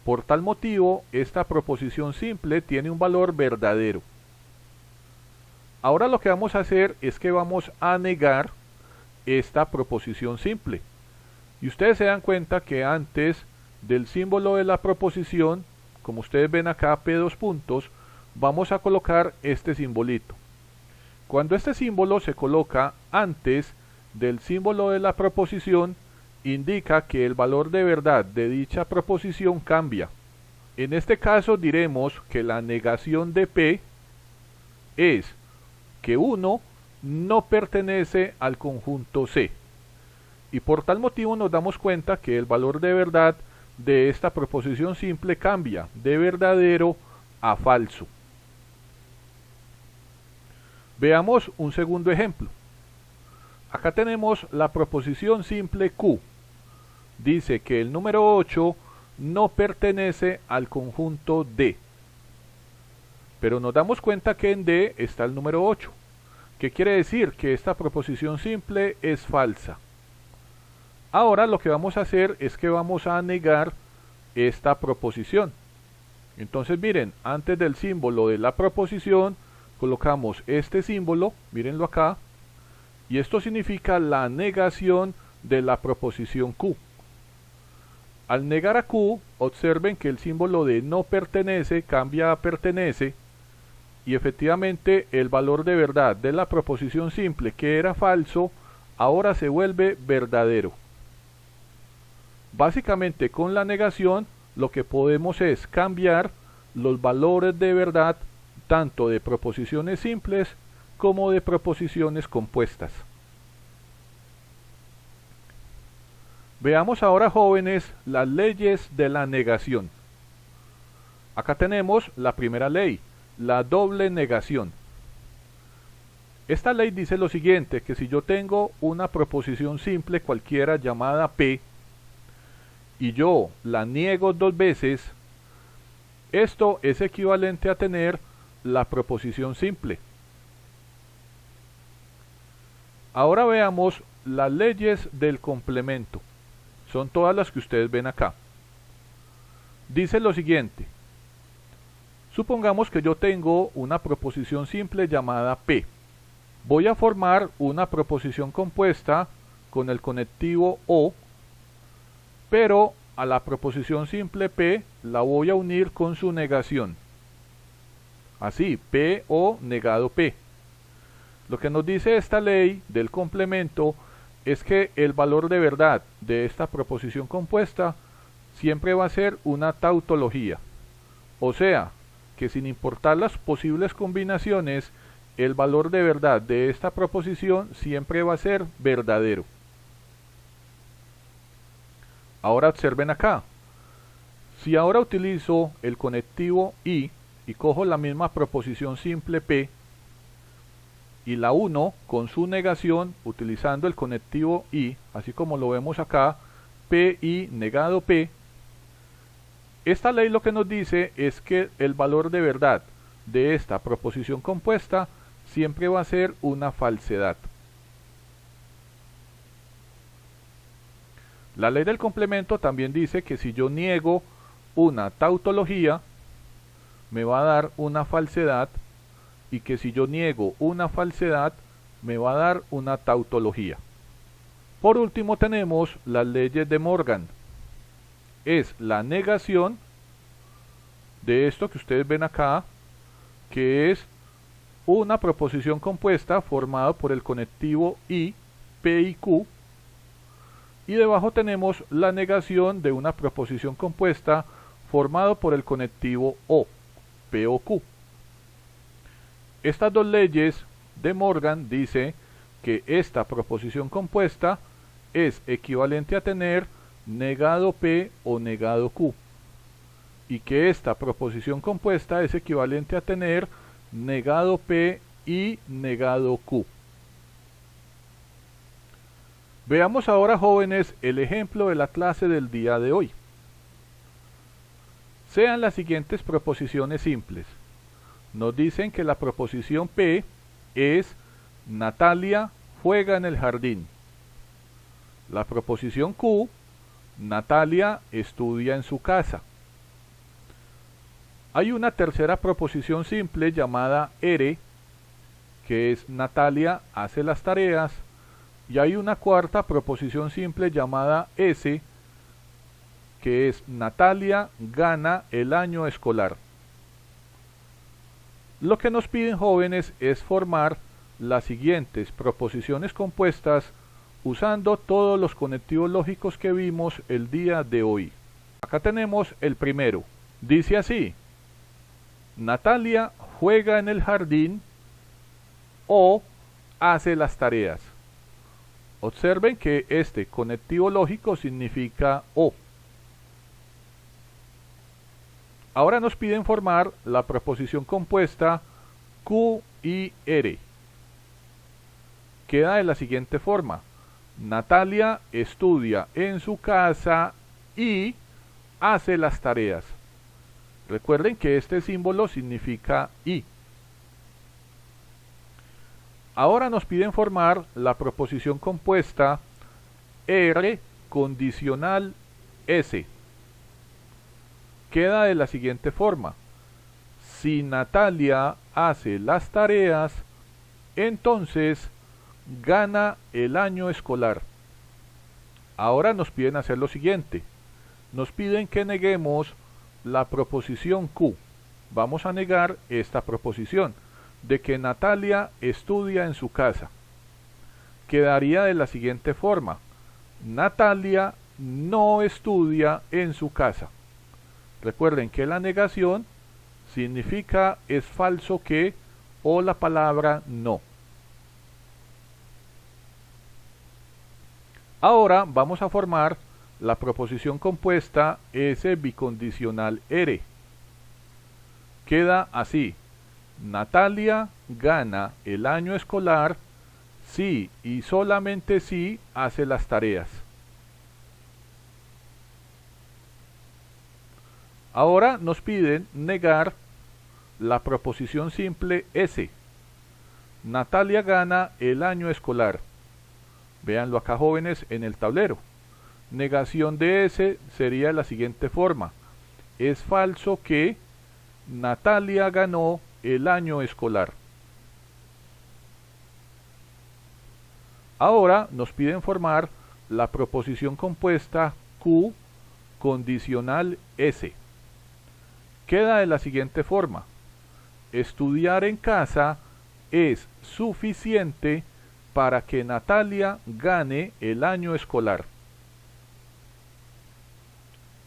por tal motivo esta proposición simple tiene un valor verdadero. Ahora lo que vamos a hacer es que vamos a negar esta proposición simple. Y ustedes se dan cuenta que antes del símbolo de la proposición, como ustedes ven acá, P dos puntos, vamos a colocar este simbolito. Cuando este símbolo se coloca antes del símbolo de la proposición, indica que el valor de verdad de dicha proposición cambia. En este caso diremos que la negación de P es que 1 no pertenece al conjunto C. Y por tal motivo nos damos cuenta que el valor de verdad de esta proposición simple cambia de verdadero a falso. Veamos un segundo ejemplo. Acá tenemos la proposición simple Q. Dice que el número 8 no pertenece al conjunto D. Pero nos damos cuenta que en D está el número 8. ¿Qué quiere decir? Que esta proposición simple es falsa. Ahora lo que vamos a hacer es que vamos a negar esta proposición. Entonces miren, antes del símbolo de la proposición colocamos este símbolo, mírenlo acá, y esto significa la negación de la proposición Q. Al negar a Q, observen que el símbolo de no pertenece cambia a pertenece, y efectivamente el valor de verdad de la proposición simple, que era falso, ahora se vuelve verdadero. Básicamente con la negación lo que podemos es cambiar los valores de verdad tanto de proposiciones simples como de proposiciones compuestas. Veamos ahora, jóvenes, las leyes de la negación. Acá tenemos la primera ley, la doble negación. Esta ley dice lo siguiente, que si yo tengo una proposición simple cualquiera llamada P, y yo la niego dos veces, Esto es equivalente a tener la proposición simple. Ahora veamos las leyes del complemento. Son todas las que ustedes ven acá. Dice lo siguiente. Supongamos que yo tengo una proposición simple llamada P. Voy a formar una proposición compuesta con el conectivo O, pero a la proposición simple P la voy a unir con su negación. Así, P o negado P. Lo que nos dice esta ley del complemento es que el valor de verdad de esta proposición compuesta siempre va a ser una tautología. O sea, que sin importar las posibles combinaciones, el valor de verdad de esta proposición siempre va a ser verdadero. Ahora observen acá. Si ahora utilizo el conectivo y cojo la misma proposición simple P y la uno con su negación utilizando el conectivo y, así como lo vemos acá, P y negado P, esta ley lo que nos dice es que el valor de verdad de esta proposición compuesta siempre va a ser una falsedad. La ley del complemento también dice que si yo niego una tautología, me va a dar una falsedad, y que si yo niego una falsedad, me va a dar una tautología. Por último tenemos las leyes de Morgan. Es la negación de esto que ustedes ven acá, que es una proposición compuesta formada por el conectivo I, P y Q, y debajo tenemos la negación de una proposición compuesta formada por el conectivo O, P o Q. Estas dos leyes de Morgan dice que esta proposición compuesta es equivalente a tener negado P o negado Q, y que esta proposición compuesta es equivalente a tener negado P y negado Q. Veamos ahora, jóvenes, el ejemplo de la clase del día de hoy. Sean las siguientes proposiciones simples. Nos dicen que la proposición P es Natalia juega en el jardín. La proposición Q, Natalia estudia en su casa. Hay una tercera proposición simple llamada R, que es Natalia hace las tareas, y hay una cuarta proposición simple llamada S, que es Natalia gana el año escolar. Lo que nos piden, jóvenes, es formar las siguientes proposiciones compuestas usando todos los conectivos lógicos que vimos el día de hoy. Acá tenemos el primero. Dice así: Natalia juega en el jardín o hace las tareas. Observen que este conectivo lógico significa o. Ahora nos piden formar la proposición compuesta Q y R. Queda de la siguiente forma: Natalia estudia en su casa y hace las tareas. Recuerden que este símbolo significa y. Ahora nos piden formar la proposición compuesta R condicional S. Queda de la siguiente forma: si Natalia hace las tareas, entonces gana el año escolar. Ahora nos piden hacer lo siguiente. Nos piden que neguemos la proposición Q. Vamos a negar esta proposición de que Natalia estudia en su casa. Quedaría de la siguiente forma: Natalia no estudia en su casa. Recuerden que la negación significa es falso que o la palabra no. Ahora vamos a formar la proposición compuesta S bicondicional R. Queda así: Natalia gana el año escolar si y solamente si hace las tareas. Ahora nos piden negar la proposición simple S. Natalia gana el año escolar. Véanlo acá, jóvenes, en el tablero. Negación de S sería la siguiente forma. Es falso que Natalia ganó el año escolar. Ahora nos piden formar la proposición compuesta Q condicional S. Queda de la siguiente forma. Estudiar en casa es suficiente para que Natalia gane el año escolar.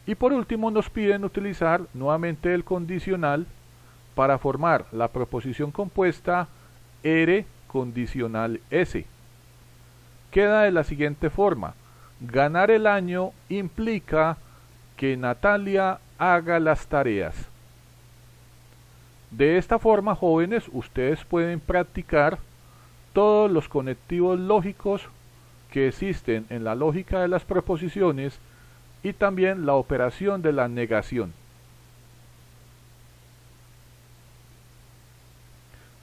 Y por último nos piden utilizar nuevamente el condicional para formar la proposición compuesta R condicional S. Queda de la siguiente forma. Ganar el año implica que Natalia haga las tareas. De esta forma, jóvenes, ustedes pueden practicar todos los conectivos lógicos que existen en la lógica de las proposiciones y también la operación de la negación.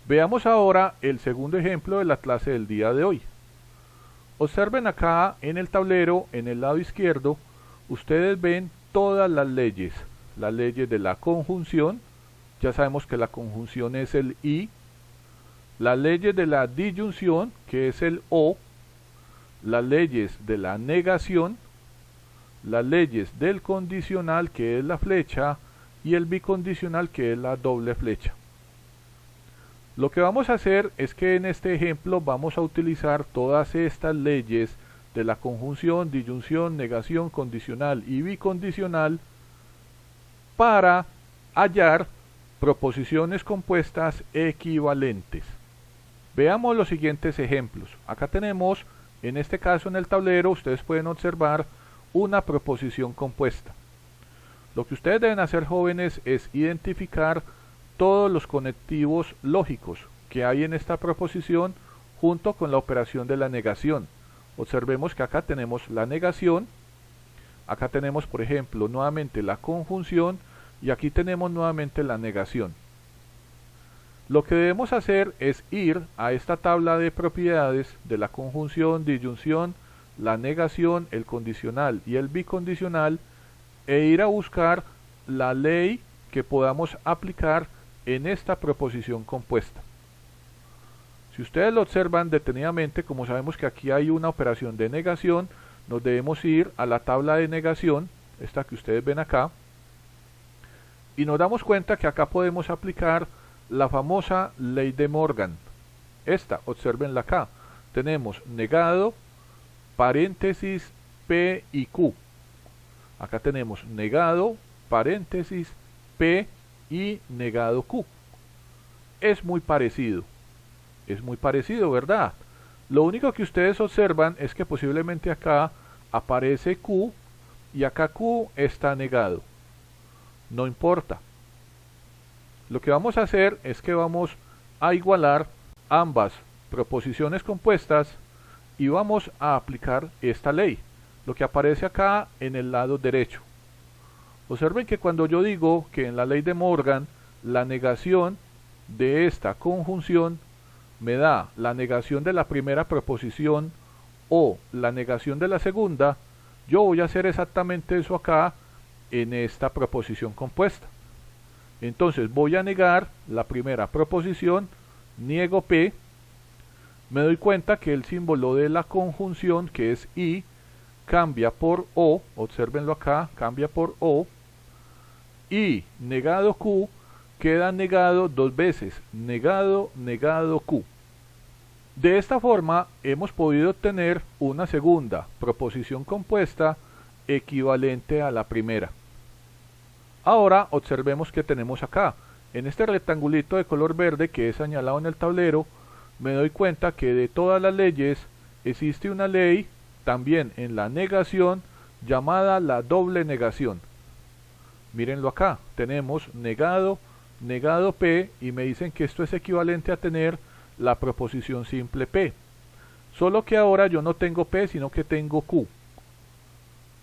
Veamos ahora el segundo ejemplo de la clase del día de hoy. Observen acá en el tablero, en el lado izquierdo, ustedes ven todas las leyes de la conjunción. Ya sabemos que la conjunción es el I, las leyes de la disyunción, que es el O, las leyes de la negación, las leyes del condicional, que es la flecha, y el bicondicional, que es la doble flecha. Lo que vamos a hacer es que en este ejemplo vamos a utilizar todas estas leyes de la conjunción, disyunción, negación, condicional y bicondicional para hallar proposiciones compuestas equivalentes. Veamos los siguientes ejemplos. Acá tenemos, en este caso en el tablero, ustedes pueden observar una proposición compuesta. Lo que ustedes deben hacer, jóvenes, es identificar todos los conectivos lógicos que hay en esta proposición junto con la operación de la negación. Observemos que acá tenemos la negación, acá tenemos, por ejemplo, nuevamente la conjunción, y aquí tenemos nuevamente la negación. Lo que debemos hacer es ir a esta tabla de propiedades de la conjunción, disyunción, la negación, el condicional y el bicondicional, e ir a buscar la ley que podamos aplicar en esta proposición compuesta. Si ustedes lo observan detenidamente, como sabemos que aquí hay una operación de negación, nos debemos ir a la tabla de negación, esta que ustedes ven acá, y nos damos cuenta que acá podemos aplicar la famosa ley de Morgan. Esta, observenla acá. Tenemos negado, paréntesis, P y Q. Acá tenemos negado, paréntesis, P y negado Q. Es muy parecido, ¿verdad? Lo único que ustedes observan es que posiblemente acá aparece Q y acá Q está negado. No importa. Lo que vamos a hacer es que vamos a igualar ambas proposiciones compuestas y vamos a aplicar esta ley, lo que aparece acá en el lado derecho. Observen que cuando yo digo que en la ley de Morgan la negación de esta conjunción me da la negación de la primera proposición o la negación de la segunda, yo voy a hacer exactamente eso acá en esta proposición compuesta. Entonces voy a negar la primera proposición, niego P, me doy cuenta que el símbolo de la conjunción, que es I, cambia por O, observenlo acá, cambia por O, y negado Q queda negado dos veces, negado, negado Q. De esta forma hemos podido obtener una segunda proposición compuesta equivalente a la primera. Ahora observemos que tenemos acá, en este rectangulito de color verde que es señalado en el tablero, me doy cuenta que de todas las leyes existe una ley también en la negación llamada la doble negación. Mírenlo acá, tenemos negado, negado P, y me dicen que esto es equivalente a tener la proposición simple P. Solo que ahora yo no tengo P, sino que tengo Q.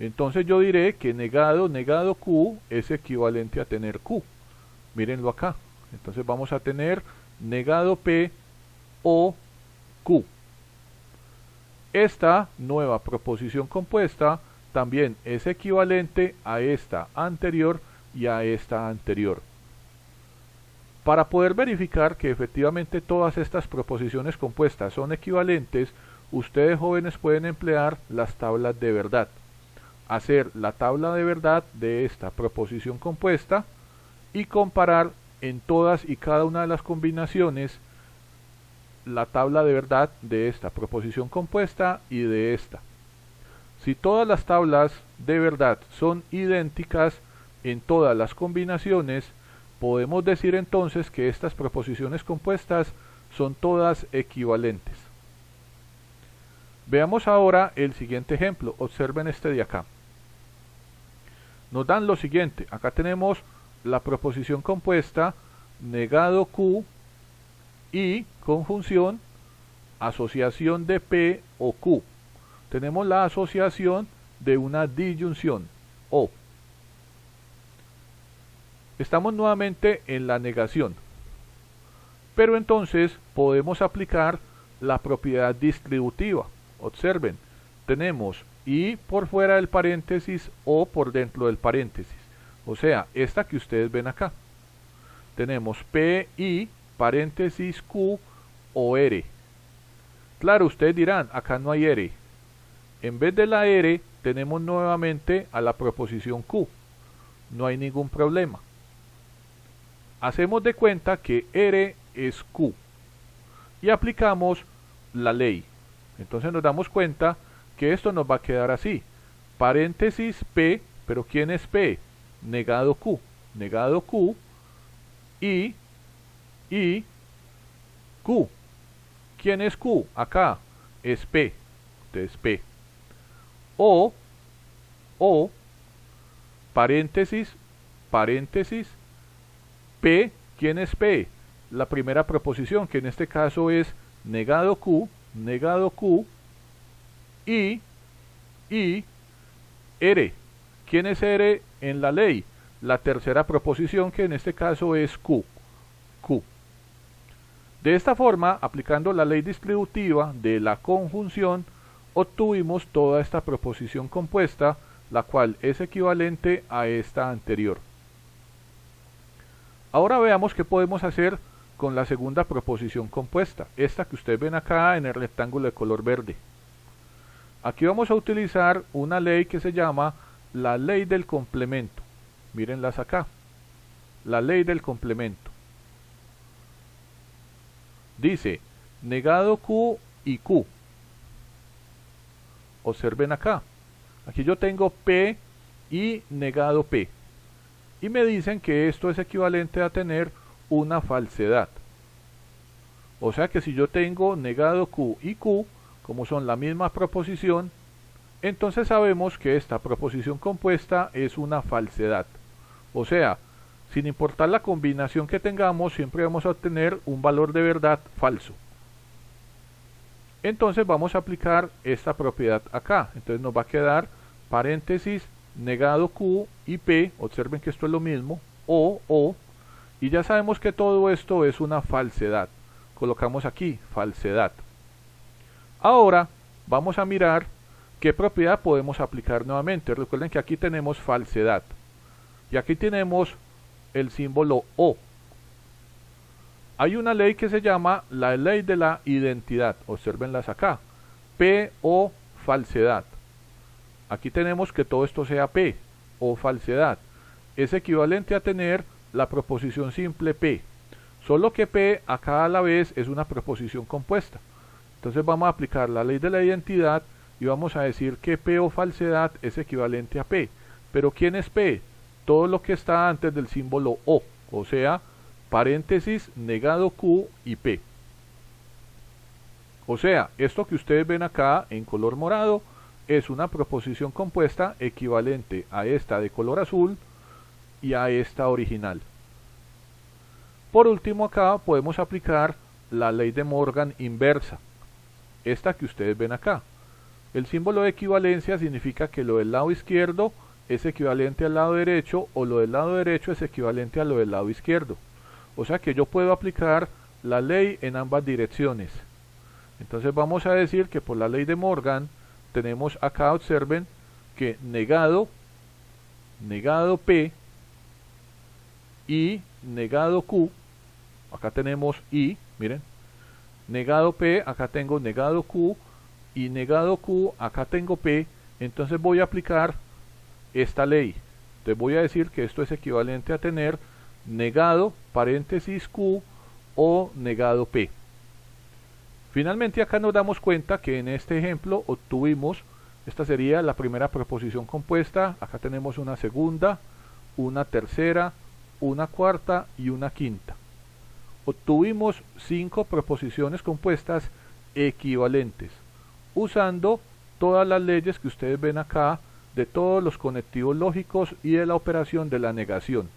Entonces yo diré que negado Q es equivalente a tener Q. Mírenlo acá. Entonces vamos a tener negado P o Q. Esta nueva proposición compuesta también es equivalente a esta anterior y a esta anterior. Para poder verificar que efectivamente todas estas proposiciones compuestas son equivalentes, ustedes jóvenes pueden emplear las tablas de verdad. Hacer la tabla de verdad de esta proposición compuesta y comparar en todas y cada una de las combinaciones la tabla de verdad de esta proposición compuesta y de esta. Si todas las tablas de verdad son idénticas en todas las combinaciones, podemos decir entonces que estas proposiciones compuestas son todas equivalentes. Veamos ahora el siguiente ejemplo. Observen este de acá. Nos dan lo siguiente. Acá tenemos la proposición compuesta negado Q y conjunción asociación de P o Q. Tenemos la asociación de una disyunción O. Estamos nuevamente en la negación, pero entonces podemos aplicar la propiedad distributiva. Observen, tenemos I por fuera del paréntesis o por dentro del paréntesis, o sea, esta que ustedes ven acá. Tenemos PI, paréntesis Q o R. Claro, ustedes dirán, acá no hay R. En vez de la R, tenemos nuevamente a la proposición Q. No hay ningún problema. Hacemos de cuenta que R es Q y aplicamos la ley. Entonces nos damos cuenta que esto nos va a quedar así. Paréntesis P, pero ¿quién es P? Negado Q. Negado Q y Q. ¿Quién es Q? Acá es P. Entonces P. O, paréntesis, paréntesis, P. ¿Quién es P? La primera proposición, que en este caso es negado Q y R. ¿Quién es R en la ley? La tercera proposición, que en este caso es Q. De esta forma, aplicando la ley distributiva de la conjunción, obtuvimos toda esta proposición compuesta, la cual es equivalente a esta anterior. Ahora veamos qué podemos hacer con la segunda proposición compuesta, esta que ustedes ven acá en el rectángulo de color verde. Aquí vamos a utilizar una ley que se llama la ley del complemento. Mírenlas acá. La ley del complemento. Dice, negado Q y Q. Observen acá. Aquí yo tengo P y negado P. Y me dicen que esto es equivalente a tener una falsedad. O sea que si yo tengo negado Q y Q, como son la misma proposición, entonces sabemos que esta proposición compuesta es una falsedad. O sea, sin importar la combinación que tengamos, siempre vamos a obtener un valor de verdad falso. Entonces vamos a aplicar esta propiedad acá. Entonces nos va a quedar paréntesis negado Q y P. Observen que esto es lo mismo. O. Y ya sabemos que todo esto es una falsedad. Colocamos aquí falsedad. Ahora vamos a mirar qué propiedad podemos aplicar nuevamente. Recuerden que aquí tenemos falsedad. Y aquí tenemos el símbolo O. Hay una ley que se llama la ley de la identidad. Observenlas acá. P o falsedad. Aquí tenemos que todo esto sea P o falsedad. Es equivalente a tener la proposición simple P. Solo que P acá a la vez es una proposición compuesta. Entonces vamos a aplicar la ley de la identidad y vamos a decir que P o falsedad es equivalente a P. Pero ¿quién es P? Todo lo que está antes del símbolo O. O sea, paréntesis negado Q y P. O sea, esto que ustedes ven acá en color morado es una proposición compuesta equivalente a esta de color azul y a esta original. Por último, acá podemos aplicar la ley de Morgan inversa, esta que ustedes ven acá. El símbolo de equivalencia significa que lo del lado izquierdo es equivalente al lado derecho o lo del lado derecho es equivalente a lo del lado izquierdo. O sea que yo puedo aplicar la ley en ambas direcciones. Entonces vamos a decir que por la ley de Morgan tenemos acá, observen, que negado P y negado Q, acá tenemos I, miren, negado P, acá tengo negado Q, y negado Q, acá tengo P, entonces voy a aplicar esta ley. Entonces voy a decir que esto es equivalente a tener negado paréntesis Q o negado P. Finalmente acá nos damos cuenta que en este ejemplo obtuvimos, esta sería la primera proposición compuesta, acá tenemos una segunda, una tercera, una cuarta y una quinta. Obtuvimos 5 proposiciones compuestas equivalentes, usando todas las leyes que ustedes ven acá, de todos los conectivos lógicos y de la operación de la negación.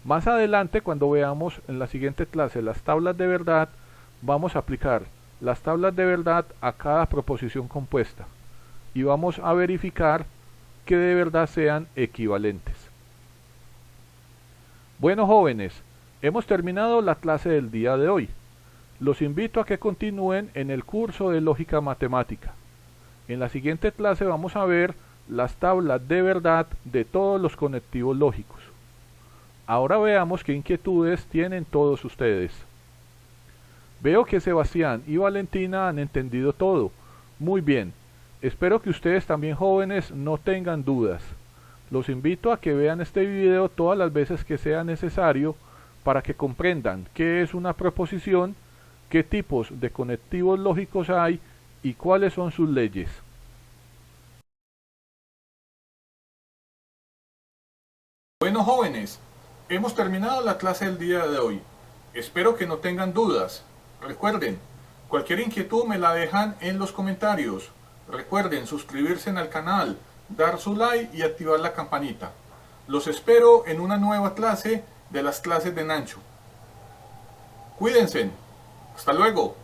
Más adelante, cuando veamos en la siguiente clase las tablas de verdad, vamos a aplicar las tablas de verdad a cada proposición compuesta y vamos a verificar que de verdad sean equivalentes. Bueno, jóvenes, hemos terminado la clase del día de hoy. Los invito a que continúen en el curso de lógica matemática. En la siguiente clase vamos a ver las tablas de verdad de todos los conectivos lógicos. Ahora veamos qué inquietudes tienen todos ustedes. Veo que Sebastián y Valentina han entendido todo. Muy bien. Espero que ustedes también, jóvenes, no tengan dudas. Los invito a que vean este video todas las veces que sea necesario para que comprendan qué es una proposición, qué tipos de conectivos lógicos hay y cuáles son sus leyes. Bueno, jóvenes, hemos terminado la clase del día de hoy. Espero que no tengan dudas. Recuerden, cualquier inquietud me la dejan en los comentarios. Recuerden suscribirse al canal, dar su like y activar la campanita. Los espero en una nueva clase de las clases de Nacho. Cuídense. Hasta luego.